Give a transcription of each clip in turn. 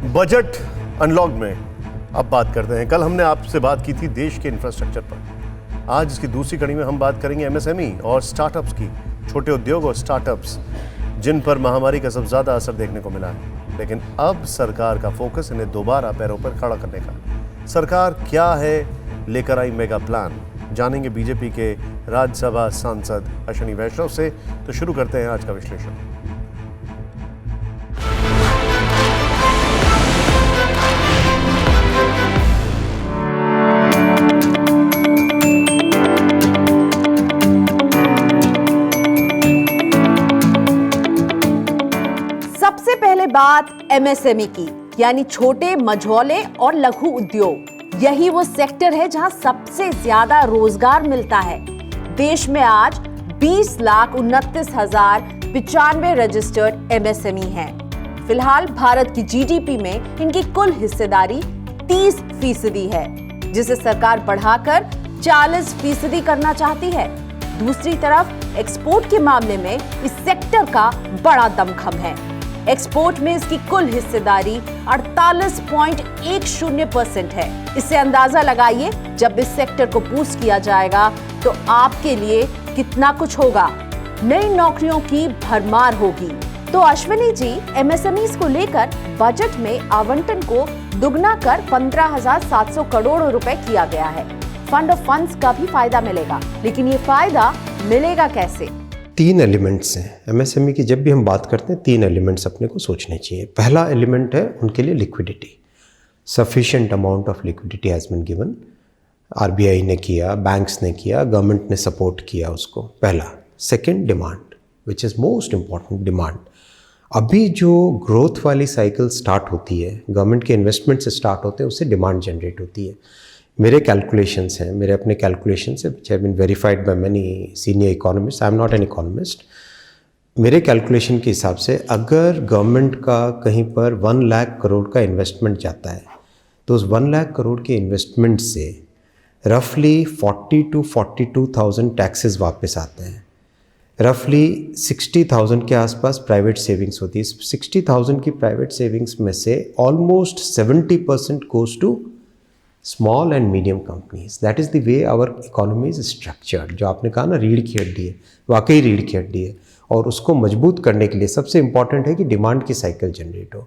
Budget unlock में अब बात करते हैं। कल हमने आपसे बात की थी देश के इंफ्रास्ट्रक्चर पर। आज इसकी दूसरी कड़ी में हम बात करेंगे एमएसएमई और स्टार्टअप्स की, छोटे उद्योग और स्टार्टअप्स जिन पर महामारी का सबसे ज़्यादा असर देखने को मिला है। लेकिन अब सरकार का फोकस इन्हें दोबारा पैरों पर खड़ा करने का। सरकार क्या है लेकर आई मेगा प्लान, जानेंगे बीजेपी के राज्यसभा सांसद अश्विनी वैष्णव से। तो शुरू करते हैं आज का विश्लेषण। सबसे पहले बात एमएसएमई की, यानी छोटे मझौले और लघु उद्योग। यही वो सेक्टर है जहां सबसे ज्यादा रोजगार मिलता है। देश में आज 20,29,095 रजिस्टर्ड एमएसएमई हैं। फिलहाल भारत की जीडीपी में इनकी कुल हिस्सेदारी 30% है, जिसे सरकार बढ़ाकर 40% करना चाहती है। दूसरी तरफ एक्सपोर्ट के मामले में इस सेक्टर का बड़ा दमखम है। एक्सपोर्ट में इसकी कुल हिस्सेदारी 48.10% है। इससे अंदाजा लगाइए, जब इस सेक्टर को बूस्ट किया जाएगा तो आपके लिए कितना कुछ होगा। नई नौकरियों की भरमार होगी। तो अश्विनी जी, एमएसएमईज को लेकर बजट में आवंटन को दुगना कर 15,700 करोड़ रुपए किया गया है। फंड ऑफ फंड्स का भी फायदा मिलेगा, लेकिन ये फायदा मिलेगा कैसे? 3 एलिमेंट्स हैं एमएसएमई की। जब भी हम बात करते हैं 3 एलिमेंट्स अपने को सोचने चाहिए। पहला एलिमेंट है उनके लिए liquidity. Sufficient amount of liquidity has been given. RBI ने किया, बैंक्स ने किया, गवर्नमेंट ने सपोर्ट किया उसको। पहला। Second, demand, which is most important, demand. अभी जो ग्रोथ वाली साइकिल स्टार्ट होती है, गवर्नमेंट के इन्वेस्टमेंट से स्टार्ट होते हैं, उससे डिमांड जनरेट होती है। मेरे कैलकुलेशंस हैं, मेरे अपने कैलकुलेशंस हैं, which have been verified by many senior economists. I am not an economist. मेरे कैलकुलेशन के हिसाब से अगर गवर्नमेंट का कहीं पर 1 लाख करोड़ का इन्वेस्टमेंट जाता है, तो उस 1 लाख करोड़ के इन्वेस्टमेंट से रफली 40 to 42,000 टैक्सेस वापस आते हैं। रफली 60,000 के आसपास प्राइवेट सेविंग्स होती है। 60,000 की प्राइवेट सेविंग्स में से almost 70% goes to small and medium companies. That is the way our economy is structured. जो आपने कहा ना, रीढ़ की हड्डी है, वाकई रीढ़ की हड्डी है। और उसको मजबूत करने के लिए सबसे इम्पॉर्टेंट है कि डिमांड की साइकिल जनरेट हो।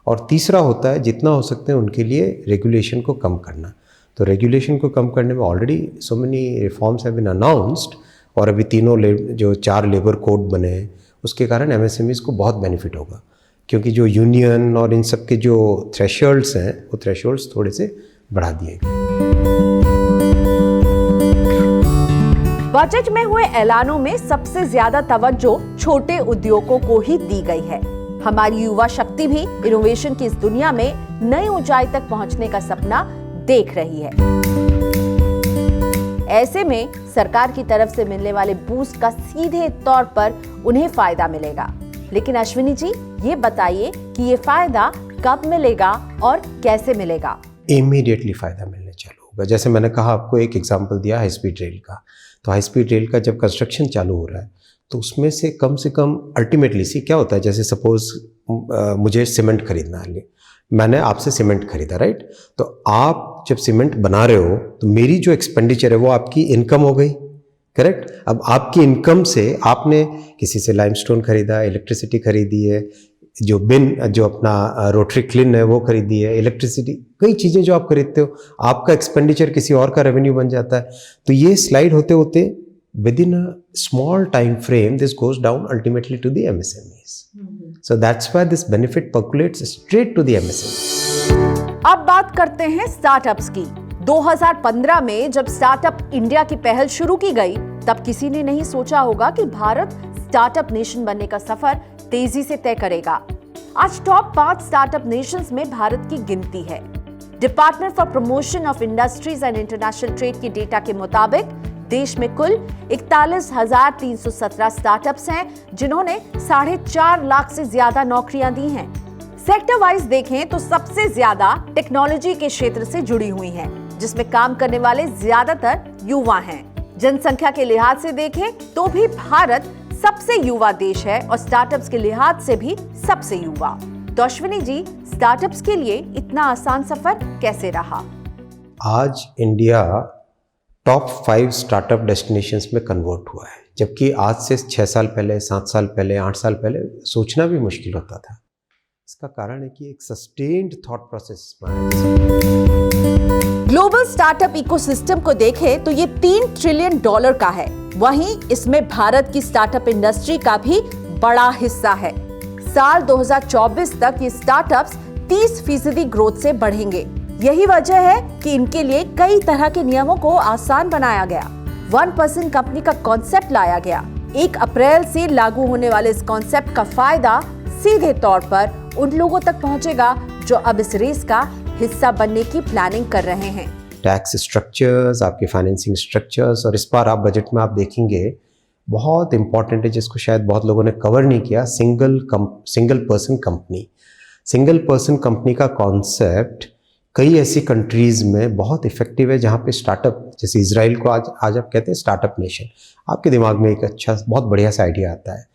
और तीसरा होता है जितना हो सकते हैं उनके लिए रेगुलेशन को कम करना। तो रेगुलेशन को कम करने में already so many reforms have been announced. और अभी तीनों जो 4 लेबर कोड बने हैं, उसके कारण एमएसएमईज को बहुत बेनिफिट होगा। क्योंकि जो यूनियन और इन सब के जो थ्रेशोल्ड्स हैं, वो थ्रेशोल्ड्स थोड़े से बढ़ा दिए गए। बजट में हुए ऐलानों में सबसे ज्यादा तवज्जो छोटे उद्योगों को ही दी गई है। हमारी युवा शक्ति भी इनोवेशन की इस दुनिया में नई ऊंचाई तक पहुंचने का सपना देख रही है। ऐसे में सरकार की तरफ से मिलने वाले बूस्ट का सीधे तौर पर उन्हें फायदा मिलेगा। लेकिन अश्विनी जी, ये बताइए कि ये फायदा कब मिलेगा और कैसे मिलेगा? इमीडिएटली फ़ायदा मिलने चालू होगा। जैसे मैंने कहा, आपको एक एग्जांपल दिया हाई स्पीड रेल का। तो हाई स्पीड रेल का जब कंस्ट्रक्शन चालू हो रहा है, तो उसमें से कम अल्टीमेटली सी क्या होता है, जैसे सपोज मुझे सीमेंट खरीदना है, मैंने आपसे सीमेंट खरीदा, राइट? तो आप जब सीमेंट बना रहे हो तो मेरी जो एक्सपेंडिचर है वो आपकी इनकम हो गई, करेक्ट? अब आपकी इनकम से आपने किसी से लाइमस्टोन खरीदा, इलेक्ट्रिसिटी खरीदी है, जो अपना रोटरी क्लीन है वो खरीदी है, इलेक्ट्रिसिटी, कई चीज़ें जो आप खरीदते हो, आपका एक्सपेंडिचर किसी और का रेवेन्यू बन जाता है। तो ये स्लाइड होते होते within a small time frame this goes down ultimately to the MSMEs. So that's why this benefit percolates straight to the MSMEs. अब बात करते हैं स्टार्टअप्स की। 2015 में जब स्टार्टअप इंडिया की पहल शुरू की गई, तब किसी ने नहीं सोचा होगा कि भारत स्टार्टअप नेशन बनने का सफर तेजी से तय करेगा। आज टॉप 5 स्टार्टअप नेशंस में भारत की गिनती है। Department for promotion of industries and international trade के डेटा के मुताबिक देश में कुल 41,317 स्टार्टअप्स हैं, जिन्होंने 4.5 लाख से ज्यादा नौकरियां दी हैं। सेक्टर वाइज देखें तो सबसे ज्यादा टेक्नोलॉजी के क्षेत्र से जुड़ी हुई हैं, जिसमें काम करने वाले ज्यादातर युवा हैं। जनसंख्या के लिहाज से देखें तो भी भारत सबसे युवा देश है और स्टार्टअप्स के लिहाज से भी सबसे युवा। तो अश्विनी जी, स्टार्टअप्स के लिए इतना आसान सफर कैसे रहा? आज इंडिया टॉप 5 स्टार्टअप डेस्टिनेशंस में कन्वर्ट हुआ है, जबकि आज से 6 साल पहले, 7 साल पहले, 8 साल पहले सोचना भी मुश्किल होता था। इसका कारण है कि एक sustained thought process global startup ecosystem को देखें तो ये $3 ट्रिलियन का है। वहीं इसमें भारत की स्टार्टअप इंडस्ट्री का भी बड़ा हिस्सा है। साल 2024 तक ये स्टार्टअप्स 30% ग्रोथ से बढ़ेंगे। यही वजह है कि इनके लिए कई तरह के नियमों को आसान बनाया गया। 1% कंपनी का कॉन्सेप्ट लाया गया। 1 अप्रैल से लागू होने वाले इस कॉन्सेप्ट का फायदा सीधे तौर पर उन लोगों तक पहुंचेगा जो अब इस रेस का हिस्सा बनने की प्लानिंग कर रहे हैं। टैक्स स्ट्रक्चर्स, आपके फाइनेंसिंग स्ट्रक्चर्स, और इस बार आप बजट में आप देखेंगे बहुत इंपॉर्टेंट है, जिसको शायद बहुत लोगों ने कवर नहीं किया, single person company. Single person company का कॉन्सेप्ट कई ऐसी कंट्रीज़ में बहुत इफेक्टिव है जहाँ पे स्टार्टअप, जैसे इजराइल को आज आप कहते हैं स्टार्टअप नेशन, आपके दिमाग में एक अच्छा बहुत बढ़िया सा आइडिया आता है।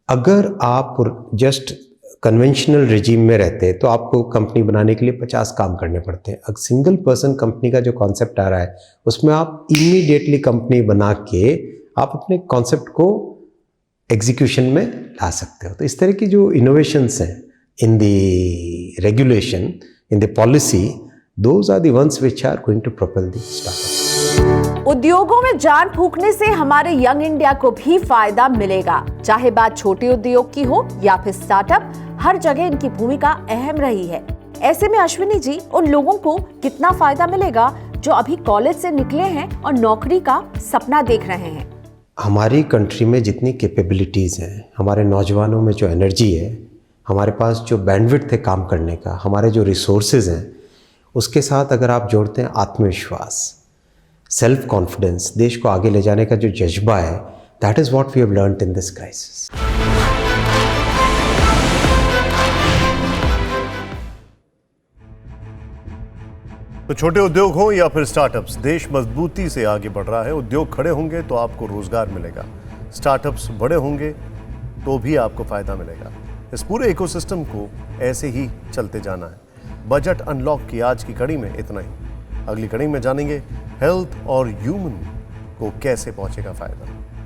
अगर आप जस्ट कन्वेंशनल रिजीम में रहते हैं तो आपको कंपनी बनाने के लिए 50 काम करने पड़ते हैं। अगर सिंगल पर्सन कंपनी का जो कॉन्सेप्ट आ रहा है उसमें आप इमीडिएटली कंपनी बना के आप अपने कॉन्सेप्ट को एग्जीक्यूशन में ला सकते हो। तो इस तरह की जो इनोवेशंस हैं in the regulation, in the policy, those are the ones which are going to propel the startups. उद्योगों में जान फूंकने से हमारे यंग इंडिया को भी फायदा मिलेगा। चाहे बात छोटे उद्योग की हो या फिर स्टार्टअप, हर जगह इनकी भूमिका अहम रही है। ऐसे में अश्विनी जी, उन लोगों को कितना फायदा मिलेगा जो अभी कॉलेज से निकले हैं और नौकरी का सपना देख रहे हैं? हमारी कंट्री में जितनी कैपेबिलिटीज़ हैं, हमारे नौजवानों में जो एनर्जी है, हमारे पास जो बैंडविड्थ है काम करने का, हमारे जो रिसोर्सेज हैं, उसके साथ अगर आप जोड़ते हैं आत्मविश्वास, सेल्फ कॉन्फिडेंस, देश को आगे ले जाने का जो जज्बा है, that is what we have learned in this crisis. तो छोटे उद्योग हो या फिर स्टार्टअप्स, देश मजबूती से आगे बढ़ रहा है। उद्योग खड़े होंगे तो आपको रोजगार मिलेगा, स्टार्टअप्स बड़े होंगे तो भी आपको फायदा मिलेगा। इस पूरे इकोसिस्टम को ऐसे ही चलते जाना है। बजट अनलॉक की आज की कड़ी में इतना ही। अगली कड़ी में जानेंगे हेल्थ और ह्यूमन को कैसे पहुंचेगा फायदा।